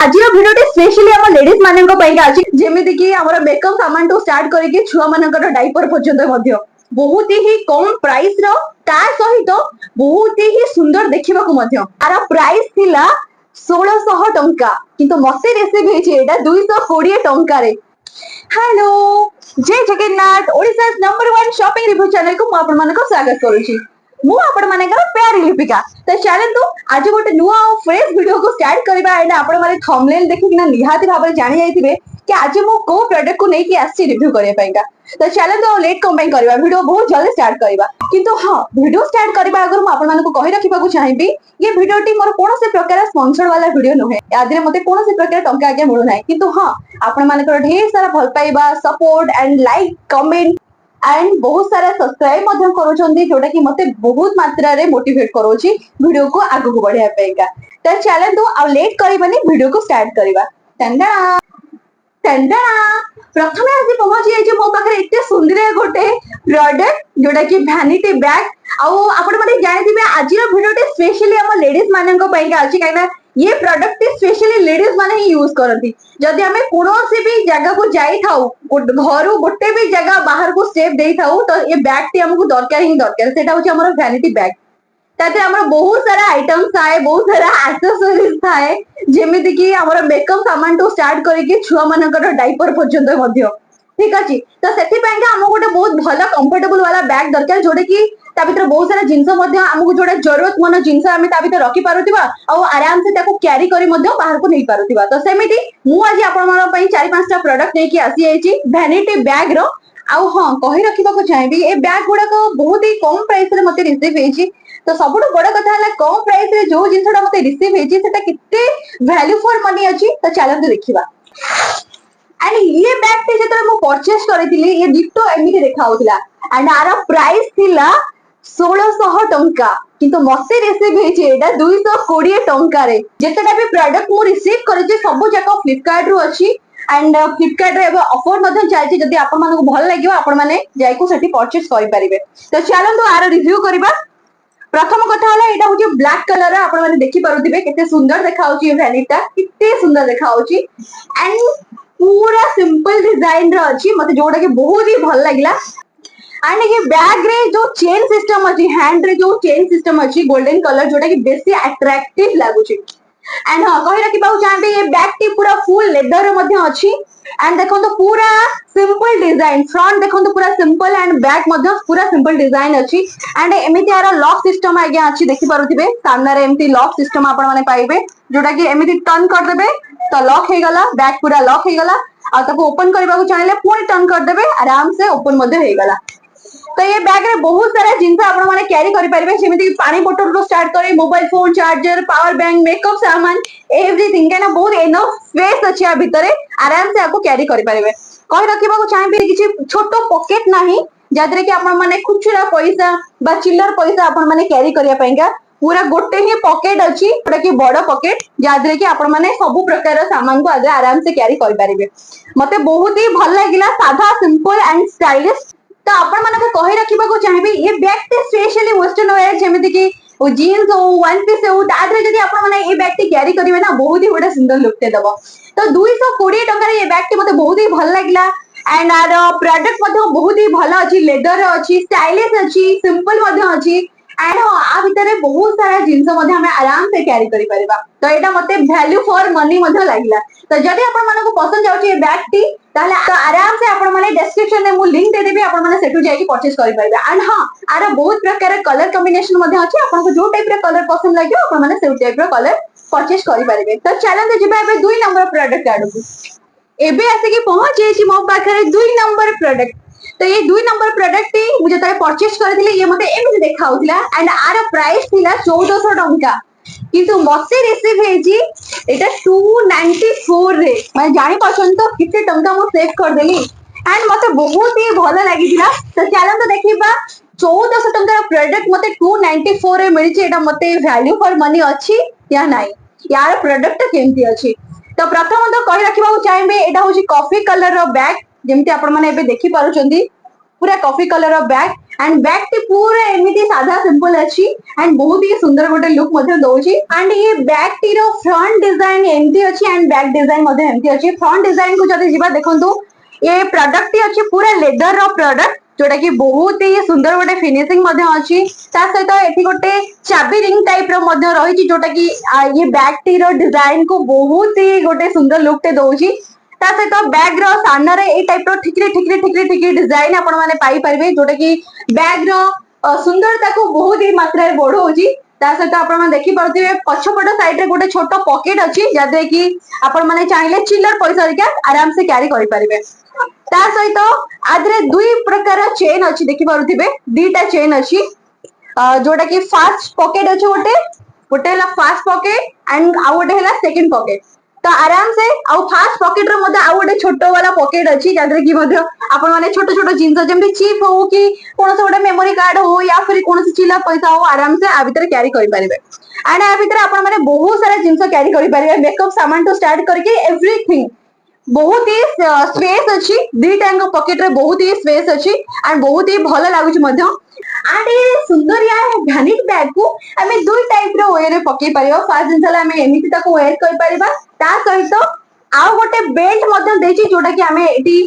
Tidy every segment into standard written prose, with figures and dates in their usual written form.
आज video specially आम ladies मानक अच्छी जमीती कि मेकअप सामान टू स्टार्ट करके छुआ मानकर डाइपर पर्यंत बहुत ही कम प्राइस रो ता सहित बहुत ही सुंदर देखा तार प्राइस थिला 1600 टंका किंतु मते रिसीव होइछे 220 टंका रे। हेलो जय Jagannath Odisha number 1 shopping review channel को आपण मानको स्वागत करूची। मु आपण मानकर प्यारी लिपिका तो चलतु आज गोटे नुआ और फ्रेश वीडियो को स्टार्ट करबा एटा आपण माने थंबनेल देखिना निहाती भाबरे जानि जाइथिबे कि आज मु को प्रोडक्ट को नेकी आसी रिव्यू करे पाइका। तो चलतु लेट कम पई करबा वीडियो बहुत जल्दी स्टार्ट करबा किंतु हां वीडियो स्टार्ट करबा अगर मु आपण मानको कहि रखिबा को चाहिबी ये वीडियोटी मोर कोनोसे प्रकार स्पॉन्सर्ड वाला वीडियो नहे आदिरे मते कोनोसे प्रकार टंका आगे मिलु नाही किंतु हां आपण मानकर ढेर सारा भल पाइबा support and like comment and बहुत सारा सब्सक्राइब मध्यम करूछंदी जोटा कि मते बहुत मात्रा रे मोटिवेट करूची वीडियो को आगु को बढ़िया पाएगा। तो चलतु आ लेट करबानी वीडियो को स्टार्ट करबा। टंडा टंडा प्रथमे आसी पहुंची जाय जे मो पाखरे एते सुंदर गोटे प्रोडक्ट जोटा कि वैनिटी बैग आउ आपण माने जानिथिबे आजिर वीडियोटे स्पेशली हम लेडीज मानन को पाइका अछि काइना ये प्रोडक्ट स्पेशली लेडीज माने ही यूज करती जदि हमें कोनोसी भी जगह को जाई थाउ घर गोटे भी जगह बाहर को स्टेप देई थाउ तो ये बैग टी हमको दरकार ही दरकार सेटा होची हमर वैनिटी बैग ताते हमर बहुत सारा आइटम्स थाए बहुत सारा एक्सेसरीज थाए जेमिति कि हमर मेकअप सामान टू स्टार्ट करके छुआ मानकर डाइपर पर्यंत मध्य ठीक अछि। तो सेति पयका हम गोटे बहुत भलो कंफर्टेबल वाला बैग दरकार जोडे कि ता भीतर बहुत सारा जिंस मध्य हमको जोडे जरूरत मन जिंस हमें ता भीतर रखि पारुतिबा और आराम से ताको कैरी करी मध्य बाहर को नहीं पारुतिबा। तो सेमिति मु आज आपण मन पई 4-5 टा प्रोडक्ट लेके आसी आइची वैनिटी बैग रो आउ हां कहि रखिबा को चाहिबी ए बैग गुडा को बहुत ही कम प्राइस रे मते रिसीव हेची। तो सबुठ बड़ कथा है कम प्राइस रे जो जिंसटा मते रिसीव हेची सेटा किते वैल्यू फॉर मनी अछि। तो चलते देखिबा एंड ये बैग टे जतरे मु परचेस करितिली ये डिटो एमिति देखा होतिला एंड आर प्राइस थिला 1600 टंका किंतु मते रिसीव हेची एटा 220 टंका रे। जेतेटा भी प्रोडक्ट मु रिसीव करिचे सब जाक फ्लिपकार्ट रु अछि एंड फ्लिपकार्ट रे ऑफर मधन चालछि जदि आपण मानको भल लागियो आपण माने जाय को सेठी परचेस करि परिबे। तो चलंतु आरो रिव्यू करिबा। प्रथम कथा हला एटा होची ब्लैक कलर आपण माने देखि पारुथिबे केते सुंदर देखा होची ये वैनिटा किते सुंदर देखा होची एंड पूरा सिंपल डिजाइन रो अछि मते जोडा के बहुत ही भल लागिला एंड ये बैग रे जो चेन सिस्टम अछि हैंड रे जो चेन सिस्टम अछि गोल्डन कलर जोडा के बेसी अट्रैक्टिव लागुची एंड हां कहि रखि पाउ चाहबे ये बैग टी पूरा फुल लेदर रे मध्ये अछि एंड देखो तो पूरा सिंपल डिजाइन फ्रंट देखो तो पूरा सिंपल एंड बैक मध्ये पूरा सिंपल डिजाइन अछि एंड एमिति आरो लॉक सिस्टम आगे अछि देखि पारुथिबे सामने रे एमिति लॉक सिस्टम आपण माने पाइबे जोटा कि एमिति टर्न कर देबे तो लॉक हे गला बैग पूरा लॉक हे गला आ ताको ओपन करबा को चाहले पूरी टर्न कर देबे आराम से ओपन मध्ये हे गला। तो ये बैग रे बहुत सारा जिंस आपण माने कैरी करि परिबे जेमिति पानी बोतल रो स्टार्ट करे mobile phone charger power bank makeup सामान एवरीथिंग केना बहुत एनफ स्पेस अछि आ भितरे आराम से आपको कैरी करि परिबे। कहि रखिबा को चाहबे किछि छोटो पॉकेट नाही जादरे कि आपण माने खुचरा पैसा बा चिल्लर पैसा आपण माने कैरी करिया पयका पूरा गोटे ही पॉकेट अछि जोटा कि बड़ पॉकेट जादरे कि आपण माने सब प्रकार सामान को आगे आराम से कैरी करि परिबे। मते बहुत ही भल लागिला साधा सिंपल एंड स्टाइलिश। तो आपण माने को कहि रखिबा को चाहिबे ये बैग टे स्पेशली वेस्टर्न वेयर जेमिति कि ओ जीन्स हो वन पीस हो तादरे जदी आपण माने ये बैग टी कैरी करिवे ना बहुत ही बड़ा सुंदर लुक ते दबो। तो 220 टका रे ये बैग टी मते बहुत ही भल लागिला एंड आर प्रोडक्ट मते बहुत ही भलो अछि लेदर अछि स्टाइलिश अछि सिंपल मते अछि एंड आ भितरे बहुत सारा जिंस मते हमें आराम से कैरी करि परिबा। तो एटा मते वैल्यू फॉर मनी मते लागिला। तो जदी आपण माने को पसंद जाउची ये बैग टी ताले तो आराम से आपण माने डिस्क्रिप्शन में मु लिंक दे देबी आपण माने सेटु जाई परचेस करि परिबे एंड हां आरो बहुत प्रकार कलर कॉम्बिनेशन मध्ये अछि आपण को जो टाइप रे कलर पसंद लागियो आपण माने से टाइप रे कलर परचेस करि परिबे। तो चलंते जिबा एबे 2 नंबर प्रोडक्ट आडू एबे आसे कि पहुंच जेछि मो पाखरे 2 नंबर प्रोडक्ट। तो ये 2 नंबर प्रोडक्ट टी मुझे तय परचेस करथिले ये मते एमिति देखा होतिला एंड आर प्राइस थिला 1400 टंका किंतु मते रिसीव हेजी एटा 294 रे माने जानि पछन तो किते टंका मो सेव कर देली एंड मते बहुत ही भलो लागिदिला। तो चलन तो देखिबा 1400 टंका प्रोडक्ट मते 294 रे मिलि छै एटा मते वैल्यू फॉर मनी अछि या नाही यार प्रोडक्ट केमती अछि। तो प्रथम तो कहि रखिबा चाहिबे एटा होची कॉफी कलर रो बैग जेमती आपण माने एबे देखि पारुचंदी पूरा कॉफी कलर रो बैग एंड बैग टी पूरा एमती साधा सिंपल अच्छी एंड बहुत ही सुंदर गोटे लुक दौची एंड ये बैग टी रो फ्रंट डिजाइन एमती अच्छी एंड बैक डिजाइन एमती अच्छी फ्रंट डिजाइन को जब जीवा देखो ये प्रोडक्ट टी अच्छी पूरा लेदर रो प्रोडक्ट जोटा कि बहुत ही सुंदर गोटे फिनिशिंग अच्छी सहित एटी गोटे चाबी रिंग टाइप रो रही जोटा कि ये बैग टी रो डिजाइन को बहुत ही गोटे सुंदर लुक टे दौची सहित बैग रो सामने ए टाइप रो ठिकरी ठिकरी ठिकरी ठिकरी डिजाइन आपण माने पाई परिबे जोटा कि बैग रो सुंदरता को बहुत ही मात्रा रे बढ़ौची सहित आपण माने देखि परथिबे पछपट साइड रे गोटे छोटो पॉकेट अछि जदे कि आपण माने चाहिले चिल्लर पैसा रिका आराम से कैरी करि परिबे सहित आदरे दुई प्रकार चेन अछि देखि परथिबे दीटा चेन अछि जोटा कि फास्ट पॉकेट अछि गोटे गोटे हला फास्ट पॉकेट एंड आ गोटे हला सेकंड पॉकेट तो आराम से आउ फास्ट पॉकेट रो मध्ये आउ गोटे छोटो वाला पॉकेट अछि जादरे कि मध्ये आपण माने छोटो छोटो जिंस जेमति चिप हो कि कोन से गोटे मेमोरी कार्ड हो या फिर कोन से चिल्लर पैसा हो आराम से आ भीतर कैरी करि परिबे एंड आ भीतर आपण माने बहुत सारा जिंस कैरी करि परिबे मेकअप सामान तो स्टार्ट करके एवरीथिंग बहुत ही स्पेस अच्छी दीटा पॉकेट रे बहुत ही स्पेस अच्छी एंड बहुत ही भल लागुच मध्य एंड ये सुंदर या भैनिटी बैग को हमें दुई टाइप रो वे रे पके परिबा फर्स्ट जिंस हमें एमिति ताको वेयर कर परिबा ता सहित आउ गोटे बेल्ट मध्य देछि जोटा कि हमें एटी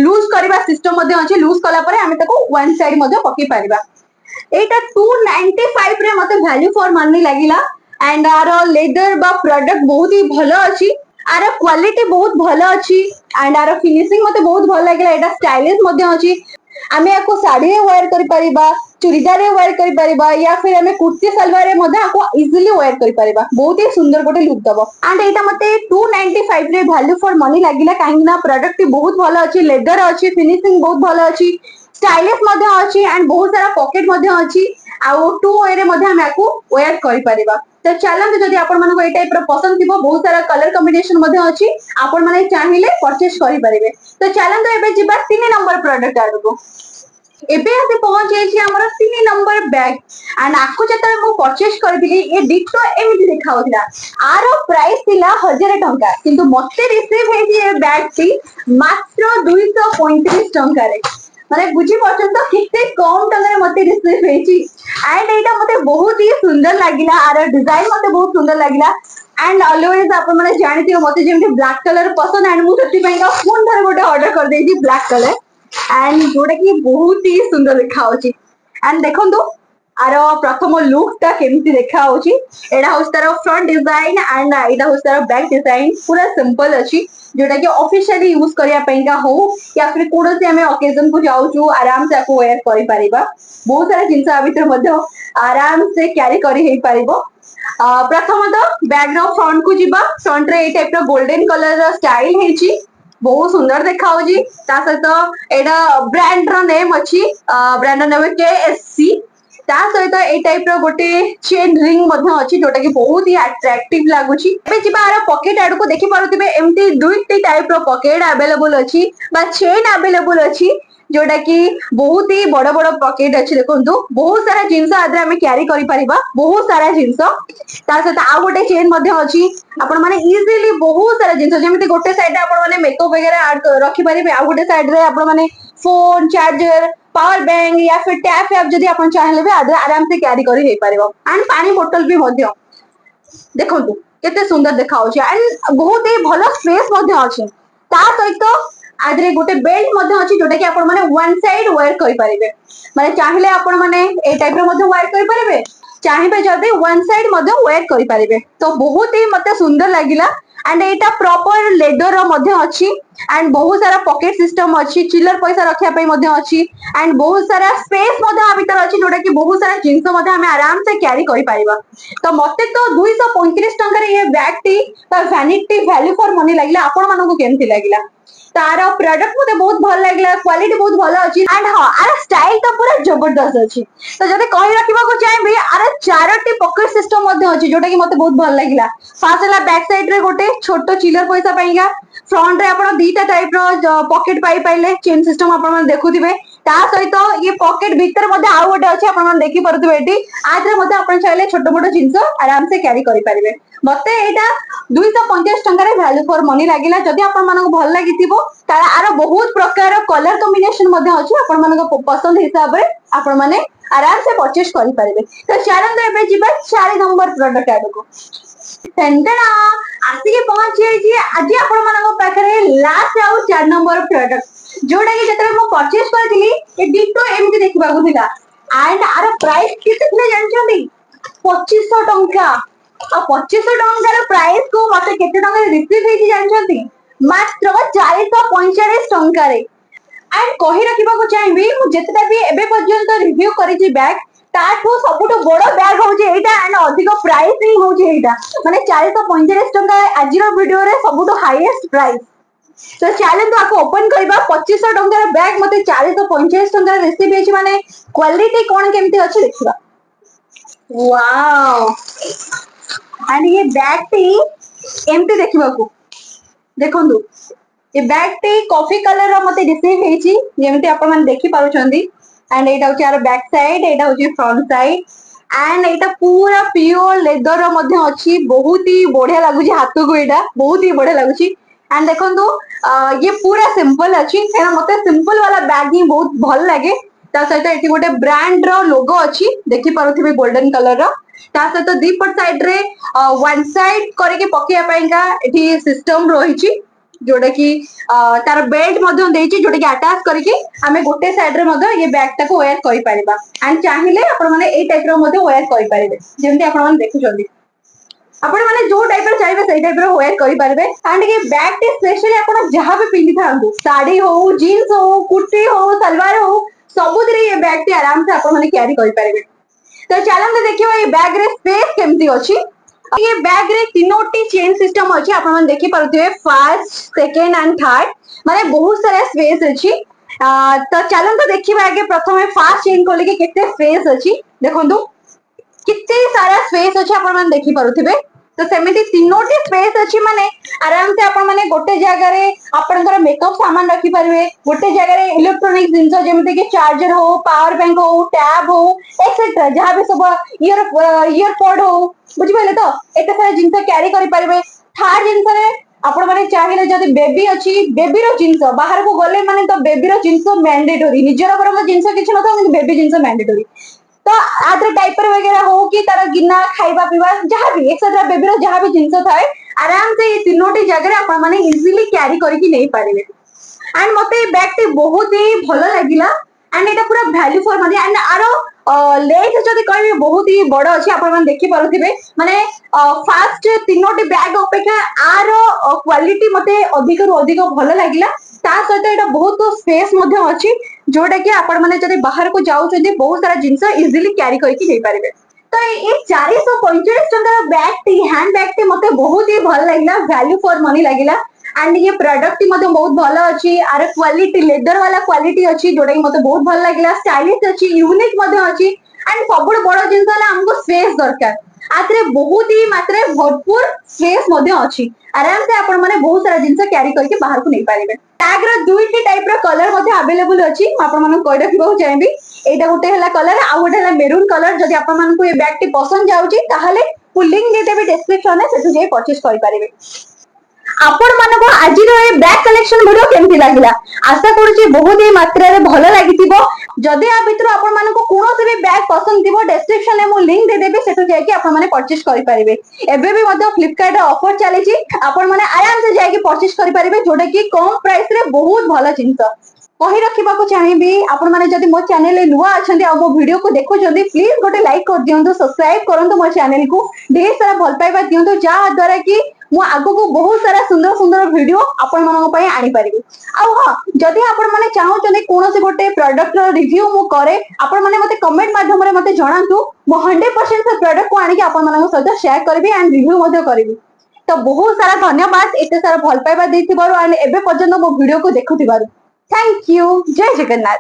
लूज करबा सिस्टम मध्य अछि लूज कला परे हमें ताको वन साइड मध्य पके परिबा एटा 295 रे मते वैल्यू फॉर मनी लागिला एंड आरो लेदर बा प्रोडक्ट बहुत ही भलो अछि आर क्वालिटी बहुत भलो अच्छी एंड आर फिनिशिंग मते बहुत भल लागला एटा स्टाइलिश मते अच्छी आमे याको साड़ी रे वेयर करि परिबा चूड़ीदार रे वेयर करि परिबा या फिर हमें कुर्ती सलवार रे मते याको इजीली वेयर करि परिबा बहुत ही सुंदर गोटे लुक दबो एंड एटा मते 295 रे वैल्यू फॉर मनी लागिला काहे ना प्रोडक्ट बहुत भलो अच्छी लेदर अच्छी फिनिशिंग बहुत भलो अच्छी स्टाइलिश मते अच्छी एंड बहुत सारा पॉकेट मते अच्छी आउ टू वे रे मते हम याको वेयर करि परिबा तो चलते जदि आपण मानको ए टाइप रो पसंद थिबो बहुत सारा कलर कॉम्बिनेशन मध्ये अछि आपण माने चाहिले परचेज करि परिबे तो चलते एबे जिबा 3 नंबर प्रोडक्ट आडको एबे आसे पहुंच जाय छी हमर 3 नंबर बैग एंड आको जते मु परचेज करथिली ए डिटो एमिति देखाउतला आरो प्राइस थिला 1000 टंका किंतु मते रिसीव हे जे बैग टी मात्र 235 टंका रे माने बुझी परछन तो किते कम टंका रे मते रिसीव हेची एंड एटा मते बहुत ही सुंदर लागिला आरो डिजाइन मते बहुत सुंदर लागिला एंड ऑलवेज आपण माने जानिथियो मते जेमति ब्लैक कलर पसंद एंड मु सेति पेंगा फोन धर गोटे ऑर्डर कर देजी ब्लैक कलर एंड जोटा कि बहुत ही सुंदर देखाउची एंड देखंतु आरो प्रथम लुक ता केमति देखाउची एडा होस तार फ्रंट डिजाइन एंड एडा होस तार बैक डिजाइन पूरा सिंपल अछि जोटा कि ऑफिशियली यूज करिया पेंगा हो या फिर कोनोसी हमें ओकेजन को जाउचू आराम से को वेयर करि परिबा बहुत सारा जिंस आ भीतर मध्ये आराम से कैरी करि हेई परिबो प्रथम तो बैग रो फ्रंट को जीवा फ्रंट रे ए टाइप रो गोल्डन कलर रो स्टाइल हेची बहुत सुंदर देखाउची ता सहित एडा ब्रांड रो नेम अछि ब्रांड रो नेम केएससी ता सहित ए टाइप रो गोटे चेन रिंग मध्ये अछि जोटा कि बहुत ही अट्रैक्टिव लागुची एबे जिबा आरो पॉकेट आडू को देखि पारुतिबे एमती दुईटी टाइप रो पॉकेट अवेलेबल अछि बा चेन अवेलेबल अछि जोटा कि बहुत ही बड़ बड़ पॉकेट अछि देखंतु बहुत सारा जिंस आदरे हमें कैरी करि परिबा बहुत सारा जिंस ता सहित आ गोटे चेन मध्ये अछि आपण माने इजीली बहुत सारा जिंस जेमिति गोटे साइड आपण माने मेकअप वगैरह ऐड रखि परिबे आ गोटे साइड रे आपण माने फोन चार्जर पावर बैंक या फिर टैप ऐप जदि आपण चाहले आराम से कैरी करि हे परिबो एंड पानी बोतल भी मध्ये देखंतु केते सुंदर देखाउची एंड बहुत ही भलो स्पेस मध्ये अछि ता सहित आदरे गोटे बेल्ट मध्ये अछि जोटा कि आपण माने वन साइड वेयर करि परिबे माने चाहिले आपण माने ए टाइप रो मध्ये वेयर करि परिबे चाहिबे जदि वन साइड मध्ये वेयर करि परिबे तो बहुत ही मते सुंदर लागिला एंड एटा प्रॉपर लेदर रो मध्ये अछि एंड बहुत सारा पॉकेट सिस्टम अछि चिल्लर पैसा रखिया पे मध्ये अछि एंड बहुत सारा स्पेस मध्ये आ भीतर अछि जोटा कि बहुत सारा जिंस मध्ये हमें आराम से कैरी करि परिबा तो मते तो 235 टंका रे ये बैग टी बा वैनिटी वैल्यू फॉर मनी लागिला आपण मानको केमति लागिला तार प्रोडक्ट मते बहुत भल लागला क्वालिटी बहुत भलो अछि एंड हां आर स्टाइल तो पूरा जबरदस्त अछि तो जदि कहि रखिबा को चाहेबे आर चारोटी पॉकेट सिस्टम मध्ये अछि जोटा कि मते बहुत भल लागिला फास्ट हला बैक साइड रे गोटे छोटो चिल्लर पैसा पाइगा फ्रंट रे आपण दीटा टाइप रो पॉकेट पाई पाइले चेन सिस्टम आपण मन देखुथिबे ता सहित ये पॉकेट भीतर मध्ये आउ गोटे अछि आपण मन देखि परथिबे एटी आद्रे मध्ये आपण चाहिले छोटो मोटो जिंस आराम से कैरी करि परिबे मते एटा 250 टंका वैल्यू फॉर मनी लागिला जदि आपण मानको भल लागिथिबो तारा आरो बहुत प्रकार कलर कॉम्बिनेशन मध्ये अछि आपण मानको पसंद हिसाब रे आपण माने आराम से परचेस करि परिबे तो चलन एबे जिबा 4 नंबर प्रोडक्ट आडको सेंटरा आसी के पहुंची जे आज आपण मानको पाखरे लास्ट आउ 4 नंबर प्रोडक्ट जोडा कि जतरे मो परचेस करथिली ए डिटो एमति देखिबा को थिला एंड आर प्राइस केते थिले जानछोंदी 2500 टंका आ 2500 टंकार प्राइस को मते केते टंका रिसीव हेची जानछोंदी मात्र 445 टंका रे एंड कहि रखिबा को चाहिबी मु जेतेटा भी एबे पर्यंत रिव्यू करिछि बैग ताठो सबुठो बड़ बैग होउछि एटा एंड अधिक प्राइस ही होउछि एटा माने 445 टंका आजिरो वीडियो रे सबुठो हाईएस्ट प्राइस तो चैलेंज तो आपको ओपन करबा 2500 टंका बैग मते 445 टंका रिसीव हेछि माने क्वालिटी कोन केमती अछि देखिबा वाओ एंड ये बैग टी एमती देखिबा को देखंदु ये बैग टी कॉफी कलर रो मते रिसीव हेछि जेमती आपण मन देखि पारुछंदी एंड एटा होछि आरो बैक साइड एटा होछि फ्रंट साइड एंड एटा पूरा प्योर लेदर रो मध्ये अछि बहुत ही बढ़िया लागुछि हाथ को एटा बहुत ही बढ़िया लागुछि एंड देखंदु ये पूरा सिंपल अछि एना मते सिंपल वाला बैग ही बहुत भल लागे ता सहित एठी गोटे ब्रांड रो लोगो अछि देखि पारुथिबे गोल्डन कलर रो ता सहित दीपट साइड रे वन साइड करे के पकिया पाइका एठी सिस्टम रहिछि जोडा कि तार बेल्ट मध्ये देछि जोडा कि अटैच करके हमें गोटे साइड रे मध्ये ये बैग टाको वेयर करि परिबा एंड चाहिले आपण माने ए टाइप रो मध्ये वेयर करि परिबे जेमति आपण माने देखुछंदी आपण माने जो टाइप रो चाहिबे सेही टाइप रो वेयर करि परिबे एंड ये बैग टी स्पेशली आपण जहां भी पिंदी थांदु साड़ी हो जीन्स हो कुर्ती हो सलवार हो सबुतरे ये बैग टी आराम से आपण माने कैरी करि परिबे तो चलन देखियो ये बैग रे स्पेस केमती अछि ये बैग रे तीनोटी चेन सिस्टम अछि आपण मन देखि पारुथिबे फर्स्ट सेकंड एंड थर्ड माने बहुत सारा स्पेस अछि तो चलन तो देखिबा आगे प्रथमे फर्स्ट चेन खोले के केते स्पेस अछि देखंतु कितने सारा स्पेस अछि आपण मन देखि पारुथिबे तो सेमिति तीनोटी स्पेस अछि माने आराम से आपण माने गोटे जगह रे आपनकर मेकअप सामान रखि परिबे गोटे जगह रे इलेक्ट्रॉनिक जिंस जेमते कि चार्जर हो पावर बैंक हो टैब हो एक्सेट्रा जहां भी सब ईयरपॉड हो बुझि पाले तो एते सारा जिंस कैरी करि परिबे थर्ड जिंस रे आपण माने चाहिले जदी बेबी अछि बेबी रो जिंस बाहर को गले माने तो बेबी रो जिंस मैंडेटरी निजर बरम जिंस किछ न तो बेबी जिंस मैंडेटरी तो आदर डायपर वगैरह हो कि तार गिना खाइबा पीबा जहां भी एक्सेट्रा बेबी रो जहां भी जिंस थाए आराम से ये तीनोटी जगह रे आपण माने इजीली कैरी करके नहीं पारिबे एंड मते ये बैग टी बहुत ही भलो लागिला एंड एटा पूरा वैल्यू फॉर मनी एंड आरो लेग जदी कहबे बहुत ही बड़ अछि आपण मन देखि पारुथिबे माने फास्ट तीनोटी बैग अपेक्षा आरो क्वालिटी मते अधिक रु अधिक भलो लागिला ता सहित एटा बहुत स्पेस मध्ये अछि जोटा कि आपण माने जदी बाहर को जाउ छथि बहुत सारा जिंस इजीली कैरी करके नहीं पारिबे तो ये 445 टंका bag T hand bag T मते बहुत ही भल लागिला वैल्यू फॉर मनी लागिला एंड ये प्रोडक्ट टी मते बहुत भलो अछि आर क्वालिटी लेदर वाला क्वालिटी अछि जोटा कि मते बहुत भल लागिला स्टाइलिश अछि यूनिक मते अछि एंड सबुठ बड़ जिंस हला हमको स्पेस दरकार आत्रे बहुत ही मात्रे भरपूर स्पेस मते अछि आराम से आपण माने बहुत सारा जिंस कैरी करके बाहर को नहीं पारिबे टैग रो दुईटी टाइप रो कलर मते अवेलेबल अछि आपण माने कहि रखिबो चाहिबी एटा गोटे हला कलर आ गोटे हला मेरून कलर जदी आपण मानकु ये बैग टी पसंद जाउची ताहाले पु लिंक देते भी डिस्क्रिप्शन में सेठु जे परचेस करि पारिबे आपण मानको आज रो ए बैग कलेक्शन वीडियो केमती लागिला आशा करूची बहुत ही मात्रा रे भलो लागितिबो जदी आ भितर आपण मानको कोनोसे भी बैग पसंद थिबो डिस्क्रिप्शन में मु लिंक दे देबे सेठु जाय कि आपण माने परचेस करि पारिबे एबे भी मते फ्लिपकार्ट ऑफर चलीची आपण माने आराम से जाय कि परचेस करि पारिबे जोटा कि कम प्राइस रे बहुत भलो जिंस कहि रखिबा को चाहिबी आपण माने जदी मो चैनल ले नुवा अछंती आ मो वीडियो को देखुछंती प्लीज गोटे लाइक कर दियंतु सब्सक्राइब करंतु मो चैनल को ढेर सारा भल पाइबा दियंतु जा द्वारा कि मु आगो को बहुत सारा सुंदर सुंदर वीडियो आपण मानको पई आनी परिबी आ हां जदी आपण माने चाहउछंती कोनोसे गोटे प्रोडक्ट रो रिव्यू मु करे आपण माने मते कमेंट माध्यम रे मते जणांतु मु 100% से प्रोडक्ट को आनी कि आपण मानको सहित शेयर करबी एंड रिव्यू मध्ये करबी तो बहुत सारा धन्यवाद एते सारा भल पाइबा देथिबारो एंड एबे पर्यंत मो वीडियो को देखुथिबारो थैंक यू जय जगन्नाथ।